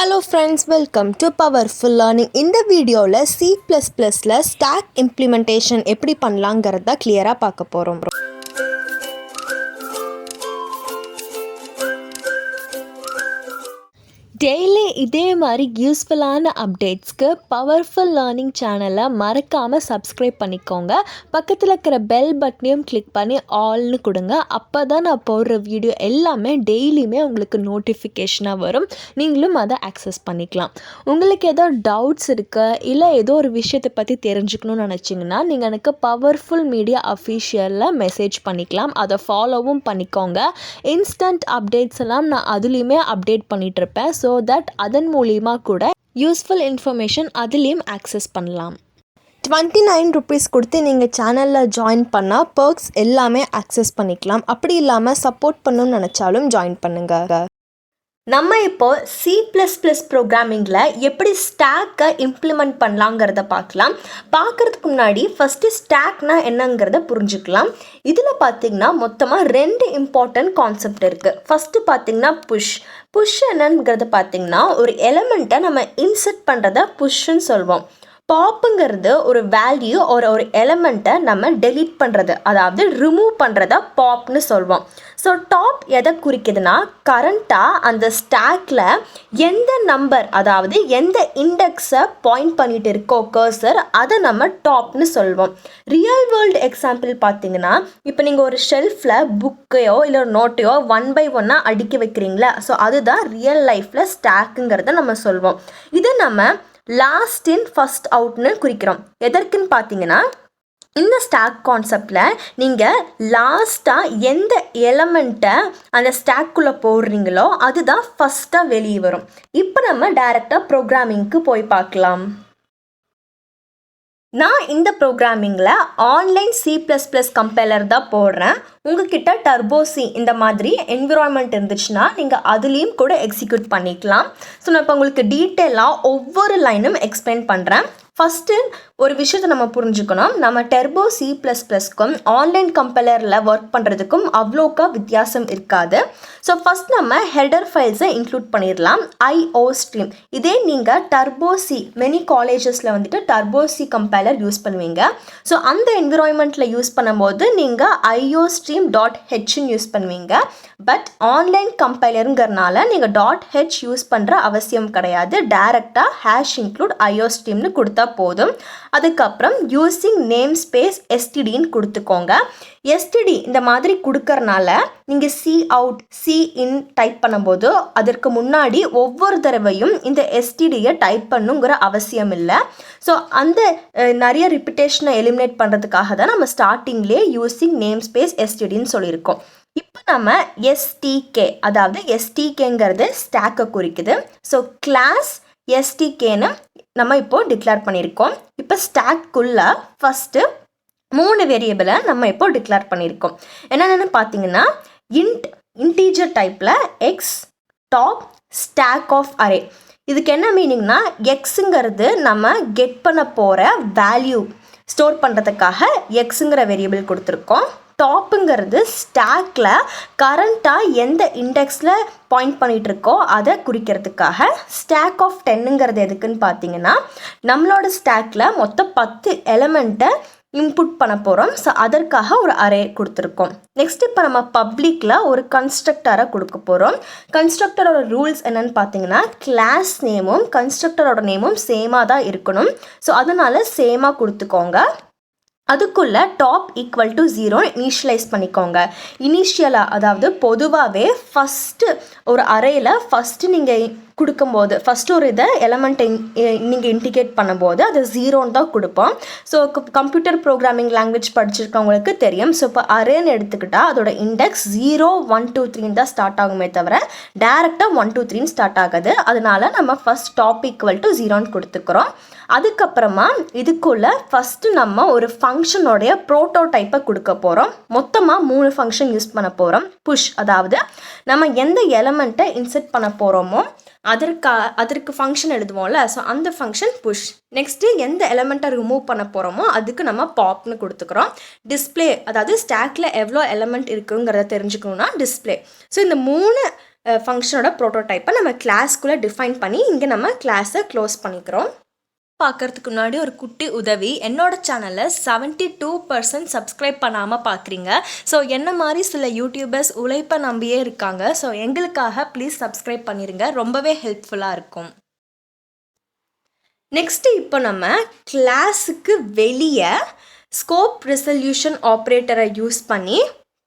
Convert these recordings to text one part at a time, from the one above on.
Hello friends, welcome to Powerful Learning. இந்த வீடியோவில் C++ல stack implementation எப்படி பண்ணலாங்கிறத கிளியராக பார்க்க போகிறோம். டெய்லி இதே மாதிரி யூஸ்ஃபுல்லான அப்டேட்ஸ்க்கு பவர்ஃபுல் லேர்னிங் சேனலை மறக்காமல் சப்ஸ்கிரைப் பண்ணிக்கோங்க. பக்கத்தில் இருக்கிற பெல் பட்டனையும் கிளிக் பண்ணி ஆல்னு கொடுங்க. அப்போ தான் நான் போடுற வீடியோ எல்லாமே டெய்லியுமே உங்களுக்கு நோட்டிஃபிகேஷனாக வரும். நீங்களும் அதை ஆக்சஸ் பண்ணிக்கலாம். உங்களுக்கு ஏதோ டவுட்ஸ் இருக்குது, இல்லை ஏதோ ஒரு விஷயத்தை பற்றி தெரிஞ்சுக்கணும்னு நினச்சிங்கன்னா நீங்கள் எனக்கு பவர்ஃபுல் மீடியா அஃபிஷியலில் மெசேஜ் பண்ணிக்கலாம். அதை ஃபாலோவும் பண்ணிக்கோங்க. இன்ஸ்டன்ட் அப்டேட்ஸ் எல்லாம் நான் அதுலேயுமே அப்டேட் பண்ணிகிட்ருப்பேன். ஸோ தட் அதன் மூலிமா கூட யூஸ்ஃபுல் இன்ஃபர்மேஷன் அதுலேயும் ஆக்சஸ் பண்ணலாம். 29 rupees கொடுத்து நீங்கள் சேனலில் ஜாயின் பண்ணால் பர்க்ஸ் எல்லாமே ஆக்சஸ் பண்ணிக்கலாம். அப்படி இல்லாமல் சப்போர்ட் பண்ணணும்னு நினச்சாலும் ஜாயின் பண்ணுங்கள். நம்ம இப்போ C++ ப்ரோக்ராமிங்கில் எப்படி ஸ்டாக்கை இம்ப்ளிமெண்ட் பண்ணலாங்கிறத பார்க்குறதுக்கு முன்னாடி ஃபஸ்ட்டு ஸ்டாக்னா என்னங்கிறத புரிஞ்சுக்கலாம். இதில் பார்த்திங்கன்னா மொத்தமாக 2 இம்பார்ட்டன்ட் கான்செப்ட் இருக்குது. ஃபஸ்ட்டு பார்த்திங்கன்னா புஷ் என்னங்கிறத பார்த்திங்கன்னா ஒரு எலமெண்ட்டை நம்ம இன்சர்ட் பண்ணுறத புஷ்ன்னு சொல்வோம். பாப்புங்கிறது ஒரு வேல்யூ ஒரு எலமெண்ட்டை நம்ம டெலீட் பண்ணுறது, அதாவது ரிமூவ் பண்ணுறத பாப்னு சொல்வோம். ஸோ டாப் எதை குறிக்குதுன்னா கரண்ட்டாக அந்த ஸ்டாக்கில் எந்த நம்பர், அதாவது எந்த இண்டெக்ஸை பாயிண்ட் பண்ணிட்டு இருக்கோ கர்சர், அதை நம்ம டாப்னு சொல்வோம். ரியல் வேர்ல்டு எக்ஸாம்பிள் பார்த்தீங்கன்னா, இப்போ நீங்கள் ஒரு ஷெல்ஃபில் புக்கையோ இல்லை ஒரு நோட்டையோ 1 by 1 அடுக்கி வைக்கிறீங்களா, ஸோ அதுதான் ரியல் லைஃப்பில் ஸ்டாக்குங்கிறத நம்ம சொல்வோம். இதை நம்ம லாஸ்ட் இன் ஃபஸ்ட் அவுட்னு குறிக்கிறோம். எதற்குன்னு பார்த்தீங்கன்னா, இந்த ஸ்டாக் கான்செப்டில் நீங்கள் லாஸ்ட்டாக எந்த எலமெண்ட்டை அந்த ஸ்டாக்குள்ளே போடுறீங்களோ அதுதான் ஃபஸ்ட்டாக வெளியே வரும். இப்போ நம்ம டைரெக்டாக ப்ரோக்ராமிங்க்கு போய் பார்க்கலாம். நான் இந்த ப்ரோக்ராமிங்கில் ஆன்லைன் C++ கம்பைலர் தான் போடுறேன். உங்ககிட்ட டர்போசி இந்த மாதிரி என்விரான்மெண்ட் இருந்துச்சுன்னா நீங்கள் அதுலேயும் கூட எக்ஸிக்யூட் பண்ணிக்கலாம். ஸோ நான் இப்போ உங்களுக்கு டீட்டெயிலாக ஒவ்வொரு லைனும் எக்ஸ்பிளைன் பண்ணுறேன். ஃபஸ்ட்டு ஒரு விஷயத்தை நம்ம புரிஞ்சுக்கணும். நம்ம டர்போ C++க்கும் ஆன்லைன் கம்பைலரில் ஒர்க் பண்ணுறதுக்கும் அவ்வளோக்கா வித்தியாசம் இருக்காது. ஸோ ஃபஸ்ட் நம்ம ஹெடர் ஃபைல்ஸை இன்க்ளூட் பண்ணிடலாம். IO ஸ்ட்ரீம், இதே நீங்கள் டர்போசி மெனி காலேஜஸில் வந்துட்டு டர்போசி கம்பைலர் யூஸ் பண்ணுவீங்க. ஸோ அந்த என்விரான்மெண்ட்டில் யூஸ் பண்ணும்போது நீங்கள் IO stream .h யூஸ் பண்ணுவீங்க. பட் ஆன்லைன் கம்பைலருங்கிறனால நீங்கள் .h யூஸ் பண்ணுற அவசியம் கிடையாது. டைரெக்டாக #include IO streamனு கொடுத்தா போதும். அதுக்கப்புறம் யூஸிங் நேம் ஸ்பேஸ் STDன்னு கொடுத்துக்கோங்க. STD இந்த மாதிரி கொடுக்கறனால நீங்கள் CIN டைப் பண்ணும்போது அதற்கு முன்னாடி ஒவ்வொரு தடவையும் இந்த STDயை டைப் பண்ணுங்கிற அவசியம் இல்லை. ஸோ அந்த நிறைய ரிப்பிட்டேஷனை எலிமினேட் பண்ணுறதுக்காக தான் நம்ம ஸ்டார்டிங்லேயே யூஸிங் நேம் ஸ்பேஸ் STDன்னு சொல்லியிருக்கோம். இப்போ நம்ம STK, அதாவது STKங்கிறது ஸ்டாக்கை குறிக்குது. ஸோ கிளாஸ் STKன்னு நம்ம இப்போ டிக்ளேர் பண்ணியிருக்கோம். இப்போ ஸ்டாக்குள்ள ஃபஸ்ட்டு 3 வேரியபிளை நம்ம இப்போ டிக்ளேர் பண்ணியிருக்கோம். என்னென்னு பார்த்தீங்கன்னா, இன்டீஜர் டைப்பில் x top stack of array. இதுக்கு என்ன மீனிங்னா, எக்ஸுங்கிறது நம்ம கெட் பண்ண போகிற வேல்யூ ஸ்டோர் பண்ணுறதுக்காக எக்ஸுங்கிற வேரியபிள் கொடுத்துருக்கோம். டாப்புங்கிறது ஸ்டாக்கில் கரண்ட்டாக எந்த இண்டெக்ஸில் பாயிண்ட் பண்ணிகிட்ருக்கோ அதை குறிக்கிறதுக்காக. ஸ்டாக் ஆஃப் 10ங்கிறது எதுக்குன்னு பார்த்தீங்கன்னா, நம்மளோட ஸ்டாக்கில் மொத்தம் 10 எலமெண்ட்டை இன்புட் பண்ண போகிறோம். ஸோ அதற்காக ஒரு அரே கொடுத்துருக்கோம். நெக்ஸ்ட் இப்போ நம்ம பப்ளிக்கில் ஒரு கன்ஸ்ட்ரக்டரை கொடுக்க போகிறோம். கன்ஸ்ட்ரக்டரோட ரூல்ஸ் என்னென்னு பார்த்தீங்கன்னா, கிளாஸ் நேமும் கன்ஸ்ட்ரக்டரோட நேமும் சேமாக தான் இருக்கணும். ஸோ அதனால் சேமாக கொடுத்துக்கோங்க. அதுக்குள்ளே டாப் ஈக்குவல் டு 0 இனிஷியலைஸ் பண்ணிக்கோங்க. இனிஷியலாக, அதாவது பொதுவாகவே ஃபஸ்ட்டு ஒரு அரேயில் ஃபஸ்ட்டு நீங்கள் கொடுக்கும்போது ஃபஸ்ட்டு ஒரு இதை எலமெண்ட்டை நீங்கள் இண்டிகேட் பண்ணும்போது அது 0ன்னு தான் கொடுப்போம். ஸோ கம்ப்யூட்டர் ப்ரோக்ராமிங் லாங்குவேஜ் படிச்சிருக்கவங்களுக்கு தெரியும். ஸோ இப்போ அரேன்னு எடுத்துக்கிட்டால் அதோட இண்டெக்ஸ் 0 1 2 3 தான் ஸ்டார்ட் ஆகுமே தவிர டேரெக்டாக 1 2 3 ஸ்டார்ட் ஆகுது. அதனால நம்ம ஃபஸ்ட் டாப் ஈக்குவல் டு 0ன்னு கொடுத்துக்கிறோம். அதுக்கப்புறமா இதுக்குள்ளே ஃபஸ்ட்டு நம்ம ஒரு ஃபங்க்ஷனோடைய ப்ரோட்டோடைப்பை கொடுக்க போகிறோம். மொத்தமாக 3 ஃபங்க்ஷன் யூஸ் பண்ண போகிறோம். புஷ், அதாவது நம்ம எந்த எலமெண்ட்டை இன்சர்ட் பண்ண போகிறோமோ அதற்கு ஃபங்க்ஷன் எழுதுவோம்ல, ஸோ அந்த ஃபங்க்ஷன் புஷ். நெக்ஸ்ட்டு எந்த எலமெண்ட்டை ரிமூவ் பண்ண போகிறோமோ அதுக்கு நம்ம பாப்னு கொடுத்துக்கிறோம். டிஸ்பிளே, அதாவது ஸ்டாக்கில் எவ்வளோ எலமெண்ட் இருக்குங்கிறத தெரிஞ்சுக்கணுன்னா டிஸ்பிளே. ஸோ இந்த 3 ஃபங்க்ஷனோட ப்ரோட்டோடைப்பை நம்ம கிளாஸ்க்குள்ளே டிஃபைன் பண்ணி இங்கே நம்ம கிளாஸை க்ளோஸ் பண்ணிக்கிறோம். பார்க்குறதுக்கு முன்னாடி ஒரு குட்டி உதவி, என்னோட சேனலை 72% சப்ஸ்கிரைப் பண்ணாமல் பார்க்குறீங்க. ஸோ என்ன மாதிரி சில யூடியூபர்ஸ் உழைப்பை நம்பியே இருக்காங்க. ஸோ எங்களுக்காக ப்ளீஸ் சப்ஸ்கிரைப் பண்ணிடுங்க, ரொம்பவே ஹெல்ப்ஃபுல்லாக இருக்கும். நெக்ஸ்ட்டு இப்போ நம்ம கிளாஸுக்கு வெளியே ஸ்கோப் ரெசல்யூஷன் ஆப்ரேட்டரை யூஸ் பண்ணி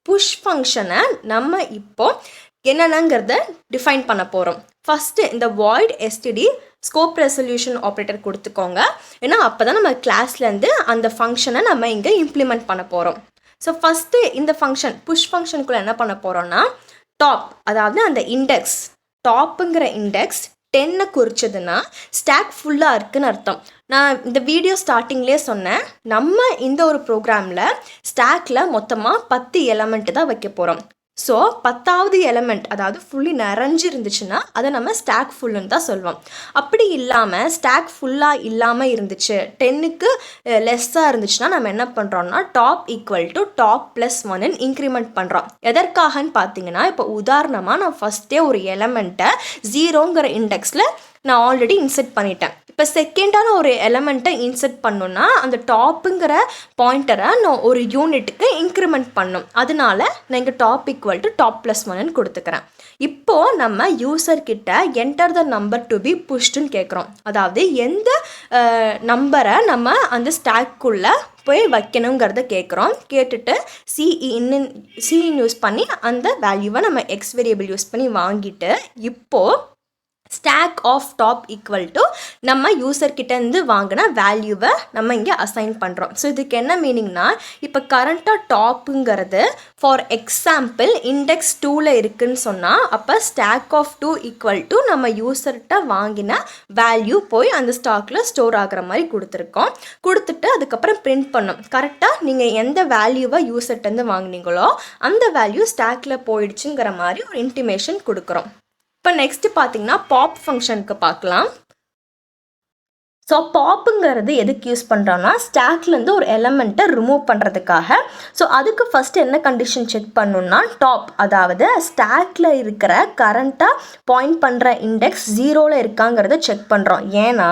புஷ் ஃபங்க்ஷனை நம்ம இப்போ என்னென்னங்கிறத டிஃபைன் பண்ண போகிறோம். ஃபஸ்ட்டு இந்த void STD scope resolution operator கொடுத்துக்கோங்க. ஏன்னா அப்போ தான் நம்ம கிளாஸ்லேருந்து அந்த ஃபங்க்ஷனை நம்ம இங்கே இம்ப்ளிமெண்ட் பண்ண போகிறோம். ஸோ ஃபஸ்ட்டு இந்த ஃபங்க்ஷன் புஷ் ஃபங்க்ஷனுக்குள்ளே என்ன பண்ண போகிறோன்னா, டாப் அதாவது அந்த இண்டெக்ஸ் டாப்புங்கிற இண்டெக்ஸ் 10 குறிச்சதுன்னா ஸ்டாக் ஃபுல்லாக இருக்குதுன்னு அர்த்தம். நான் இந்த வீடியோ ஸ்டார்டிங்லேயே சொன்னேன், நம்ம இந்த ஒரு ப்ரோக்ராமில் ஸ்டாக்கில் மொத்தமாக 10 எலமெண்ட்டு தான் வைக்க போகிறோம். ஸோ 10வது எலமெண்ட் அதாவது ஃபுல்லி நிறைஞ்சு இருந்துச்சுன்னா அதை நம்ம ஸ்டாக் ஃபுல்லுன்னு தான் சொல்லுவோம். அப்படி இல்லாமல் ஸ்டாக் ஃபுல்லாக இல்லாமல் இருந்துச்சு, 10க்கு லெஸ்ஸாக இருந்துச்சுன்னா நம்ம என்ன பண்ணுறோம்னா top equal to top plus 1ன்னு இன்க்ரிமெண்ட் பண்ணுறோம். எதற்காகன்னு பார்த்தீங்கன்னா, இப்போ உதாரணமாக நான் ஃபஸ்ட்டே ஒரு எலமெண்ட்டை 0ங்கிற இண்டெக்ஸில் நான் ஆல்ரெடி இன்செர்ட் பண்ணிட்டேன். இப்போ செகண்டான ஒரு எலமெண்ட்டை இன்செர்ட் பண்ணணுன்னா அந்த டாப்புங்கிற பாயிண்டரை நான் ஒரு யூனிட்டுக்கு இன்க்ரிமெண்ட் பண்ணும். அதனால நான் இங்கே top equal to top plus 1ன்னு கொடுத்துக்கிறேன். இப்போது நம்ம யூசர்கிட்ட enter the number to be புஷ்டுன்னு கேட்குறோம். அதாவது எந்த நம்பரை நம்ம அந்த ஸ்டாக்குள்ளே போய் வைக்கணுங்கிறத கேட்குறோம். கேட்டுட்டு சிஇன் யூஸ் பண்ணி அந்த வேல்யூவை நம்ம எக்ஸ் வேரியபிள் யூஸ் பண்ணி வாங்கிட்டு இப்போது stack of top equal to நம்ம யூசர்கிட்டேருந்து வாங்கின வேல்யூவை நம்ம இங்கே அசைன் பண்ணுறோம். ஸோ இதுக்கு என்ன மீனிங்னா, இப்போ கரண்ட்டாக டாப்புங்கிறது ஃபார் எக்ஸாம்பிள் இண்டெக்ஸ் 2ல் இருக்குதுன்னு சொன்னால் அப்போ ஸ்டாக் ஆஃப் 2 ஈக்குவல் டு நம்ம யூசர்கிட்ட வாங்கின வேல்யூ போய் அந்த ஸ்டாக்கில் ஸ்டோர் ஆகிற மாதிரி கொடுத்துட்டு அதுக்கப்புறம் பிரிண்ட் பண்ணோம். கரெக்டாக நீங்கள் எந்த வேல்யூவை யூசர்கிட்டேருந்து வாங்கினீங்களோ அந்த வேல்யூ ஸ்டாக்கில் போயிடுச்சுங்கிற மாதிரி ஒரு இன்டிமேஷன் கொடுக்குறோம். இப்போ நெக்ஸ்ட்டு பார்த்தீங்கன்னா பாப் ஃபங்க்ஷனுக்கு பார்க்கலாம். ஸோ பாப்புங்கிறது எதுக்கு யூஸ் பண்ணுறோன்னா, ஸ்டாக்லேருந்து ஒரு எலமெண்ட்டை ரிமூவ் பண்ணுறதுக்காக. ஸோ அதுக்கு ஃபஸ்ட்டு என்ன கண்டிஷன் செக் பண்ணணுன்னா, டாப் அதாவது ஸ்டாக்கில் இருக்கிற கரண்ட்டாக பாயிண்ட் பண்ணுற இண்டெக்ஸ் 0ல் இருக்காங்கிறத செக் பண்ணுறோம். ஏன்னா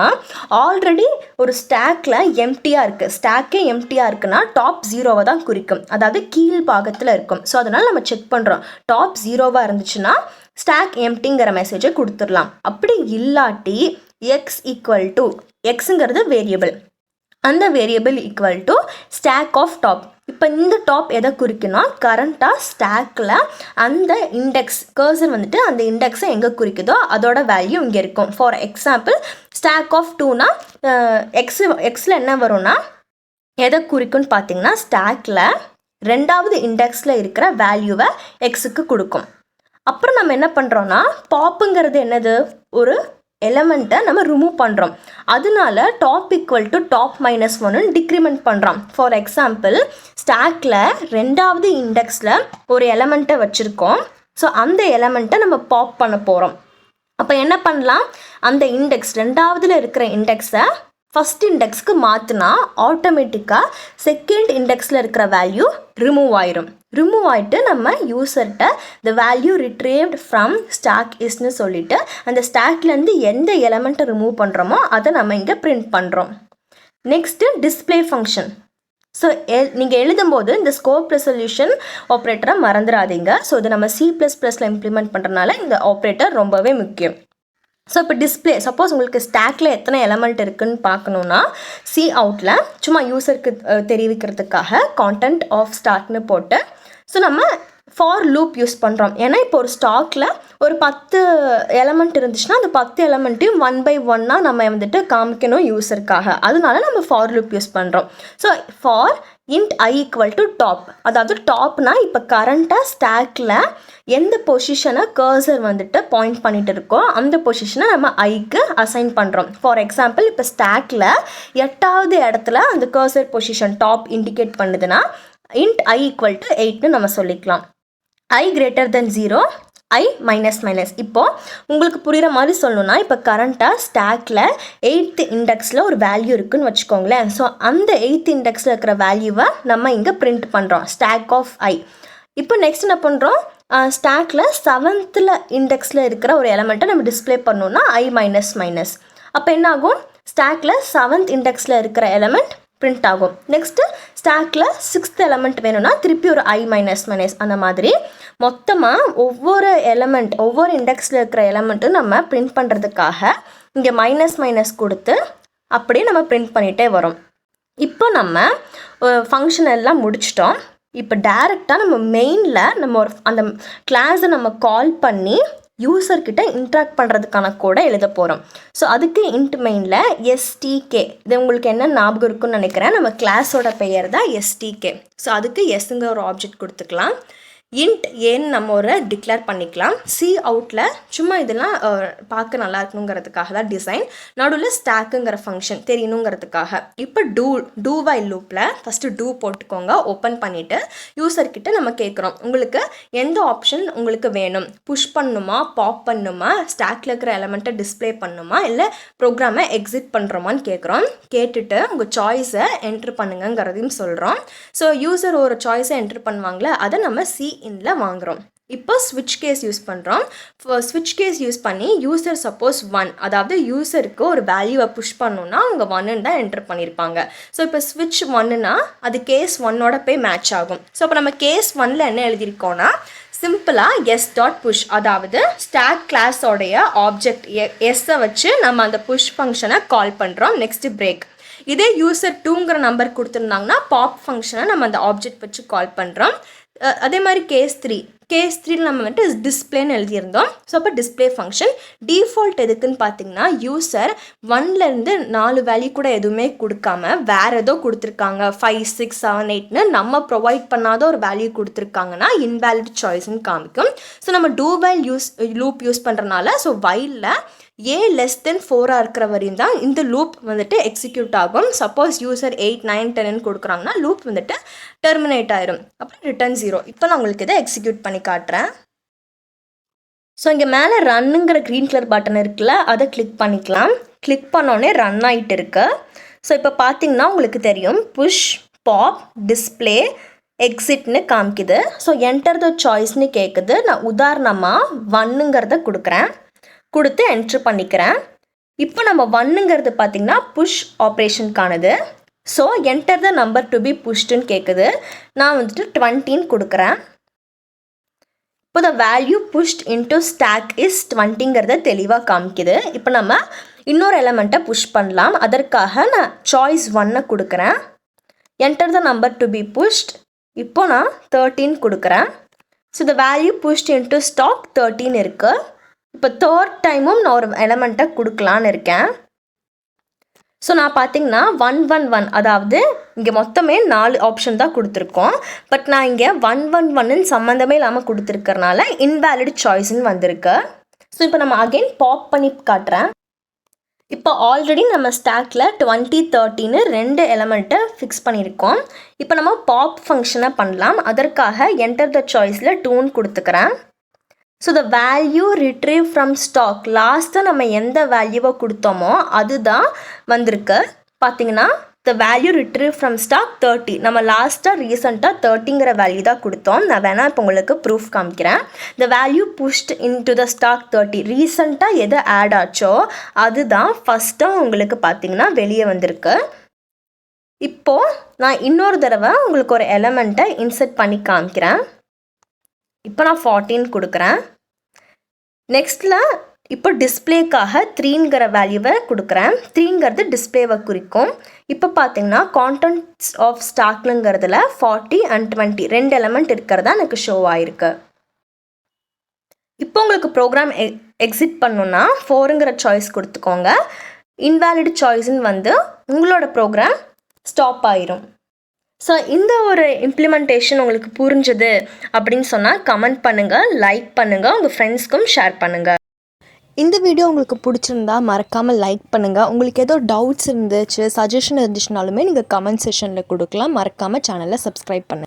ஆல்ரெடி ஒரு ஸ்டாக்கில் எம்டியாக இருக்குது, ஸ்டாக்கே எம்டியாக இருக்குன்னா டாப் 0வை தான் குறிக்கும், அதாவது கீழ் பாகத்தில் இருக்கும். ஸோ அதனால் நம்ம செக் பண்ணுறோம், டாப் 0வாக இருந்துச்சுன்னா ஸ்டாக் எம்டிங்கிற மெசேஜை கொடுத்துடலாம். அப்படி இல்லாட்டி எக்ஸ் ஈக்குவல் டு எக்ஸுங்கிறது வேரியபிள், அந்த variable equal to stack of top. இப்போ இந்த டாப் எதை குறிக்குன்னா, கரண்ட்டாக ஸ்டாக்கில் அந்த இண்டெக்ஸ் கர்சர் வந்துட்டு அந்த இண்டெக்ஸை எங்கே குறிக்குதோ அதோட வேல்யூ இங்கே இருக்கும். ஃபார் எக்ஸாம்பிள் ஸ்டாக் ஆஃப் 2னா எக்ஸில் என்ன வரும்னா எதை குறிக்கும்னு பார்த்தீங்கன்னா, ஸ்டாக்கில் 2வது இண்டெக்ஸில் இருக்கிற வேல்யூவை எக்ஸுக்கு கொடுக்கும். அப்புறம் நம்ம என்ன பண்ணுறோன்னா, பாப்புங்கிறது என்னது, ஒரு எலமெண்ட்டை நம்ம ரிமூவ் பண்ணுறோம். அதனால top equal to top minus 1ன்னு டிக்ரிமெண்ட் பண்ணுறோம். ஃபார் எக்ஸாம்பிள் ஸ்டாக்கில் 2வது இண்டெக்ஸில் ஒரு எலமெண்ட்டை வச்சுருக்கோம். ஸோ அந்த எலமெண்ட்டை நம்ம பாப் பண்ண போகிறோம். அப்போ என்ன பண்ணலாம், அந்த இண்டெக்ஸ் 2வதுல இருக்கிற இண்டெக்ஸை ஃபஸ்ட் இண்டெக்ஸ்க்கு மாற்றினா ஆட்டோமேட்டிக்காக செகண்ட் இண்டெக்ஸில் இருக்கிற வேல்யூ ரிமூவ் ஆயிரும். ரிமூவ் ஆகிட்டு நம்ம யூசர்கிட்ட த வேல்யூ ரிட்ரீவ்ட் ஃப்ரம் ஸ்டாக் இஸ்ன்னு சொல்லிவிட்டு அந்த ஸ்டாக்லேருந்து எந்த எலமெண்ட்டை ரிமூவ் பண்ணுறோமோ அதை நம்ம இங்கே பிரிண்ட் பண்ணுறோம். Next display function. ஸோ நீங்கள் எழுதும்போது இந்த ஸ்கோப் ரெசல்யூஷன் ஆப்ரேட்டரை மறந்துடாதீங்க. ஸோ இதை நம்ம C++ல் இம்ப்ளிமெண்ட் பண்ணுறதுனால இந்த ஆப்ரேட்டர் ரொம்பவே முக்கியம். ஸோ இப்போ டிஸ்பிளே, சப்போஸ் உங்களுக்கு ஸ்டாக்கில் எத்தனை எலமெண்ட் இருக்குதுன்னு பார்க்கணுன்னா சி அவுட்டில் சும்மா யூசருக்கு தெரிவிக்கிறதுக்காக கான்டென்ட் ஆஃப் ஸ்டாக்னு போட்டு ஸோ நம்ம ஃபார் லூப் யூஸ் பண்ணுறோம். ஏன்னா இப்போ ஒரு ஸ்டாக்கில் ஒரு 10 எலமெண்ட் இருந்துச்சுன்னா அந்த 10 எலமெண்ட்டையும் 1 by 1 நம்ம வந்துட்டு காமிக்கணும் யூசருக்காக, அதனால நம்ம ஃபார் லூப் யூஸ் பண்ணுறோம். So for int I equal to top, அதாவது டாப்னா இப்போ கரண்ட்டாக ஸ்டாக்கில் எந்த பொசிஷனை கர்சர் வந்துட்டு பாயிண்ட் பண்ணிட்டு இருக்கோ அந்த பொசிஷனை நம்ம ஐக்கு அசைன் பண்ணுறோம். ஃபார் எக்ஸாம்பிள் இப்போ ஸ்டாக்கில் 8வது இடத்துல அந்த கர்சர் பொசிஷன் டாப் இண்டிகேட் பண்ணுதுன்னா int I ஈக்குவல் டு 8ன்னு நம்ம சொல்லிக்கலாம். I greater than 0, I minus minus. இப்போது உங்களுக்கு புரிகிற மாதிரி சொல்லணும்னா, இப்போ கரண்ட்டாக ஸ்டாக்கில் 8th இண்டெக்ஸில் ஒரு வேல்யூ இருக்குதுன்னு வச்சுக்கோங்களேன். ஸோ அந்த 8th இண்டெக்ஸில் இருக்கிற வேல்யூவை நம்ம இங்கே பிரிண்ட் பண்ணுறோம், ஸ்டாக் ஆஃப் I. இப்போ நெக்ஸ்ட் என்ன பண்ணுறோம், ஸ்டாக்கில் 7th இண்டெக்ஸில் இருக்கிற ஒரு எலமெண்ட்டை நம்ம டிஸ்பிளே பண்ணோன்னா I மைனஸ். அப்போ என்ன ஆகும், ஸ்டாக்கில் 7th இண்டெக்ஸில் இருக்கிற எலமெண்ட் பிரிண்ட் ஆகும். நெக்ஸ்ட்டு ஸ்டாக்கில் 6th எலமெண்ட் வேணும்னா திருப்பி ஒரு I மைனஸ் அந்த மாதிரி மொத்தமாக ஒவ்வொரு இண்டெக்ஸில் இருக்கிற எலமெண்ட்டும் நம்ம பிரிண்ட் பண்ணுறதுக்காக இங்கே மைனஸ் கொடுத்து அப்படியே நம்ம பிரிண்ட் பண்ணிகிட்டே வரோம். இப்போ நம்ம ஃபங்க்ஷன் எல்லாம் முடிச்சிட்டோம். இப்போ டேரெக்டாக நம்ம மெயினில் நம்ம அந்த கிளாஸை நம்ம கால் பண்ணி யூசர்கிட்ட இன்ட்ராக்ட் பண்ணுறதுக்கான கோடை எழுத போகிறோம். ஸோ அதுக்கு இன்ட் மெயினில் STK, இது உங்களுக்கு என்ன ஞாபகம் இருக்குன்னு நினைக்கிறேன், நம்ம கிளாஸோட பெயர் தான் STK. ஸோ அதுக்கு எஸ்ங்கிற ஒரு ஆப்ஜெக்ட் கொடுத்துக்கலாம். இன்ட் ஏன்னு நம்ம ஒரு டிக்ளேர் பண்ணிக்கலாம். சி அவுட்டில் சும்மா இதெல்லாம் பார்க்க நல்லா இருக்கணுங்கிறதுக்காக தான் டிசைன், நடுவில் ஸ்டாக்குங்கிற ஃபங்க்ஷன் தெரியணுங்கிறதுக்காக. இப்போ டூ வைல் லூப்பில் ஃபஸ்ட்டு டூ போட்டுக்கோங்க. ஓப்பன் பண்ணிவிட்டு யூசர்கிட்ட நம்ம கேட்குறோம், உங்களுக்கு எந்த ஆப்ஷன் உங்களுக்கு வேணும், புஷ் பண்ணணுமா, பாப் பண்ணணுமா, ஸ்டாக்கில் இருக்கிற எலமெண்ட்டை டிஸ்பிளே பண்ணணுமா, இல்லை ப்ரோக்ராமை எக்ஸிட் பண்ணுறோமான்னு கேட்குறோம். கேட்டுட்டு உங்கள் சாய்ஸை என்ட்ரு பண்ணுங்கிறதையும் சொல்கிறோம். ஸோ யூசர் ஒரு சாய்ஸை என்ட்ரு பண்ணுவாங்களே, அதை நம்ம இன்ல வாங்குறோம். இப்போ ஸ்விட்ச் கேஸ் யூஸ் பண்ணுறோம். ஸ்விட்ச் கேஸ் யூஸ் பண்ணி யூசர் சப்போஸ் 1, அதாவது யூசருக்கு ஒரு வேல்யூவை புஷ் பண்ணணும்னா அவங்க 1ன்னு தான் என்டர் பண்ணியிருப்பாங்க. ஸோ இப்போ ஸ்விட்ச் 1னா அது கேஸ் 1ஓட போய் மேட்ச் ஆகும். ஸோ இப்போ நம்ம கேஸ் 1ல் என்ன எழுதியிருக்கோன்னா சிம்பிளாக s.push, அதாவது ஸ்டாக் கிளாஸோடைய ஆப்ஜெக்ட் எஸ்ஸை வச்சு நம்ம அந்த புஷ் ஃபங்க்ஷனை கால் பண்ணுறோம். Next break. இதே யூசர் 2ங்கிற நம்பர் கொடுத்துருந்தாங்கன்னா பாப் ஃபங்க்ஷனை நம்ம அந்த ஆப்ஜெக்ட் வச்சு கால் பண்ணுறோம். அதே மாதிரி கேஸ் 3 நம்ம வந்துட்டு டிஸ்பிளேன்னு எழுதியிருந்தோம். ஸோ அப்போ டிஸ்பிளே ஃபங்க்ஷன் டிஃபால்ட் எதுக்குன்னு பார்த்தீங்கன்னா யூசர் 1லேருந்து 4 வேல்யூ கூட எதுவுமே கொடுக்காம வேறு ஏதோ கொடுத்துருக்காங்க, 5, 6, 7, 8ன்னு நம்ம ப்ரொவைட் பண்ணாத ஒரு வேல்யூ கொடுத்துருக்காங்கன்னா இன்வேலிட் சாய்ஸ்ன்னு காமிக்கும். ஸோ நம்ம டூ வைல் லூப் யூஸ் பண்ணுறனால ஸோ வைலில் A<4 இருக்கிற வரையும் தான் இந்த லூப் வந்துட்டு எக்ஸிக்யூட் ஆகும். சப்போஸ் யூசர் 8, 9, 10 கொடுக்குறாங்கன்னா லூப் வந்துட்டு டெர்மினேட் ஆயிரும். அப்புறம் ரிட்டர்ன் 0. இப்போ நான் உங்களுக்கு இதை எக்ஸிக்யூட் பண்ணி காட்டுறேன். ஸோ இங்கே மேலே ரன்னுங்கிற க்ரீன் கலர் பட்டன் இருக்குல்ல, அதை கிளிக் பண்ணிக்கலாம். கிளிக் பண்ணோடனே ரன் ஆகிட்டு இருக்கு. ஸோ இப்போ பார்த்தீங்கன்னா உங்களுக்கு தெரியும் புஷ், பாப், டிஸ்பிளே, எக்ஸிட்னு காமிக்குது. ஸோ என்டர் த சாய்ஸ்னு கேட்குது. நான் உதாரணமாக 1ங்கிறத கொடுத்து என்ட்ரு பண்ணிக்கிறேன். இப்போ நம்ம 1ங்கிறது பார்த்திங்கன்னா புஷ் ஆப்ரேஷனுக்கானது. So enter the number to be புஷ்டுன்னு கேட்குது. நான் வந்துட்டு 20ன்னு கொடுக்குறேன். இப்போ the value pushed into stack is 20ங்கிறத தெளிவாக காமிக்குது. இப்போ நம்ம இன்னொரு எலமெண்ட்டை புஷ் பண்ணலாம். அதற்காக நான் சாய்ஸ் 1 கொடுக்குறேன். Enter the number to be pushed. இப்போ நான் 13 கொடுக்குறேன். So the value pushed into stack 13 இருக்குது. இப்போ தேர்ட் டைமும் நான் ஒரு எலமெண்ட்டை கொடுக்கலான்னு இருக்கேன். ஸோ நான் பார்த்தீங்கன்னா 111, அதாவது இங்கே மொத்தமே 4 ஆப்ஷன் தான் கொடுத்துருக்கோம். பட் நான் இங்கே 111ன்னு சம்மந்தமே இல்லாமல் கொடுத்துருக்கறனால இன்வேலிட் சாய்ஸ்ன்னு வந்திருக்கு. ஸோ இப்போ நம்ம அகெயின் பாப் பண்ணி காட்டுறேன். இப்போ ஆல்ரெடி நம்ம ஸ்டாக்கில் 20, 13ன்னு 2 எலமெண்ட்டை ஃபிக்ஸ் பண்ணியிருக்கோம். இப்போ நம்ம பாப் ஃபங்க்ஷனை பண்ணலாம். அதற்காக என்டர் த சாய்ஸில் 2ன்னு கொடுத்துக்கிறேன். So the value retrieve from stack, லாஸ்ட்டாக நம்ம எந்த வேல்யூவை கொடுத்தோமோ அதுதான் வந்திருக்கு. பார்த்தீங்கன்னா the value retrieve from stack 30. நம்ம லாஸ்ட்டாக ரீசெண்டாக 30ங்கிற வேல்யூ தான் கொடுத்தோம். நான் வேணால் இப்போ உங்களுக்கு ப்ரூஃப் காமிக்கிறேன். The value pushed into the stack 30. ரீசெண்டாக எது ஆட் ஆச்சோ அதுதான் ஃபஸ்ட்டாக உங்களுக்கு பார்த்தீங்கன்னா வெளியே வந்திருக்கு. இப்போது நான் இன்னொரு தடவை உங்களுக்கு ஒரு எலமெண்ட்டை இன்சர்ட் பண்ணி காமிக்கிறேன். இப்போ நான் 14 கொடுக்குறேன். நெக்ஸ்ட்டில் இப்போ டிஸ்பிளேக்காக 3ங்கிற வேல்யூவை கொடுக்குறேன். 3ங்கிறது டிஸ்பிளேவை குறிக்கும். இப்போ பார்த்தீங்கன்னா கான்டென்ட்ஸ் ஆஃப் ஸ்டாக்லுங்கிறதுல 40 and 20 2 எலமெண்ட் இருக்கிறதா எனக்கு ஷோ ஆகிருக்கு. இப்போ உங்களுக்கு ப்ரோக்ராம் எக்ஸிட் பண்ணணுன்னா 4ங்கிற சாய்ஸ் கொடுத்துக்கோங்க. இன்வேலிட் சாய்ஸ்ன்னு வந்து உங்களோட ப்ரோக்ராம் ஸ்டாப் ஆயிரும். ஸோ இந்த ஒரு இம்ப்ளிமெண்டேஷன் உங்களுக்கு புரிஞ்சுது அப்படின்னு சொன்னால் கமெண்ட் பண்ணுங்கள், லைக் பண்ணுங்கள், உங்கள் ஃப்ரெண்ட்ஸ்க்கும் ஷேர் பண்ணுங்கள். இந்த வீடியோ உங்களுக்கு பிடிச்சிருந்தா மறக்காமல் லைக் பண்ணுங்கள். உங்களுக்கு ஏதோ டவுட்ஸ் இருந்துச்சு, சஜஷன் இருந்துச்சுனாலுமே நீங்கள் கமெண்ட் செஷனில் கொடுக்கலாம். மறக்காமல் சேனலை சப்ஸ்கிரைப் பண்ணுங்கள்.